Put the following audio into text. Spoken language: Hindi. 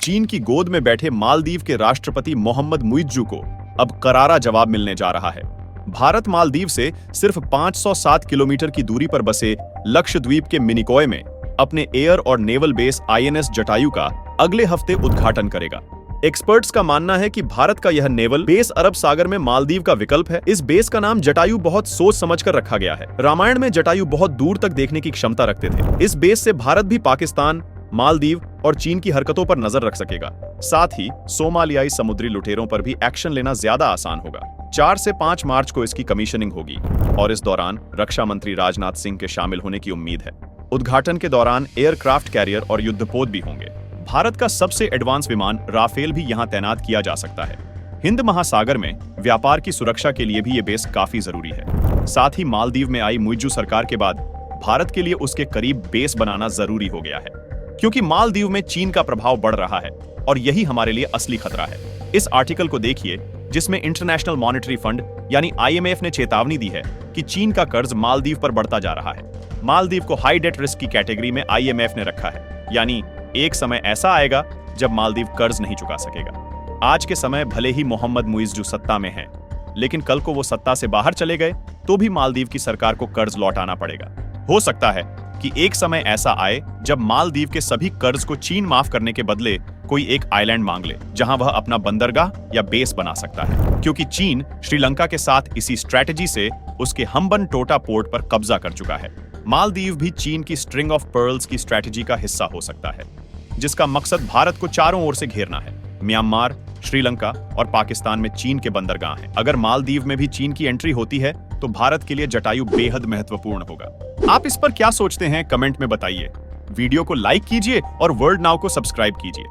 चीन की गोद में बैठे मालदीव के राष्ट्रपति मोहम्मद मुइज्जू को अब करारा जवाब मिलने जा रहा है। भारत मालदीव से सिर्फ 507 किलोमीटर की दूरी पर बसे लक्षद्वीप के मिनिकॉय में अपने एयर और नेवल बेस आईएनएस जटायु का अगले हफ्ते उद्घाटन करेगा। एक्सपर्ट्स का मानना है कि भारत का यह नेवल बेस अरब सागर में मालदीव का विकल्प है। इस बेस का नाम जटायु बहुत सोच समझकर रखा गया है। रामायण में जटायु बहुत दूर तक देखने की क्षमता रखते थे। इस बेस से भारत भी पाकिस्तान, मालदीव और चीन की हरकतों पर नजर रख सकेगा। साथ ही सोमालियाई समुद्री लुटेरों पर भी एक्शन लेना ज्यादा आसान होगा। 4 से 5 मार्च को इसकी कमीशनिंग होगी और इस दौरान रक्षा मंत्री राजनाथ सिंह के शामिल होने की उम्मीद है। उद्घाटन के दौरान एयरक्राफ्ट कैरियर और युद्धपोत भी होंगे। भारत का सबसे एडवांस विमान राफेल भी यहां तैनात किया जा सकता है। हिंद महासागर में व्यापार की सुरक्षा के लिए भी ये बेस काफी जरूरी है। साथ ही मालदीव में आई मुइज्जू सरकार के बाद भारत के लिए उसके करीब बेस बनाना जरूरी हो गया है, क्योंकि मालदीव में चीन का प्रभाव बढ़ रहा है और यही हमारे लिए असली खतरा है। इस आर्टिकल को देखिए, जिसमें इंटरनेशनल मॉनेटरी फंड यानी आईएमएफ ने चेतावनी दी है कि चीन का कर्ज मालदीव पर बढ़ता जा रहा है। मालदीव को हाई डेट रिस्क की कैटेगरी में आईएमएफ ने रखा है, यानी एक समय ऐसा आएगा जब मालदीव कर्ज नहीं चुका सकेगा। आज के समय भले ही मोहम्मद मुइज्जू सत्ता में है, लेकिन कल को वो सत्ता से बाहर चले गए तो भी मालदीव की सरकार को कर्ज लौटाना पड़ेगा। हो सकता है कि एक समय ऐसा आए जब मालदीव के सभी कर्ज को चीन माफ करने के बदले कोई एक आइलैंड मांग ले, जहां वह अपना बंदरगाह या बेस बना सकता है, क्योंकि चीन श्रीलंका के साथ इसी स्ट्रैटेजी से उसके हम्बन टोटा पोर्ट पर कब्जा कर चुका है। मालदीव भी चीन की स्ट्रिंग ऑफ पर्ल्स की स्ट्रैटेजी का हिस्सा हो सकता है, जिसका मकसद भारत को चारों ओर से घेरना है। म्यांमार, श्रीलंका और पाकिस्तान में चीन के बंदरगाह हैं। अगर मालदीव में भी चीन की एंट्री होती है तो भारत के लिए जटायु बेहद महत्वपूर्ण होगा। आप इस पर क्या सोचते हैं, कमेंट में बताइए। वीडियो को लाइक कीजिए और वर्ल्ड नाउ को सब्सक्राइब कीजिए।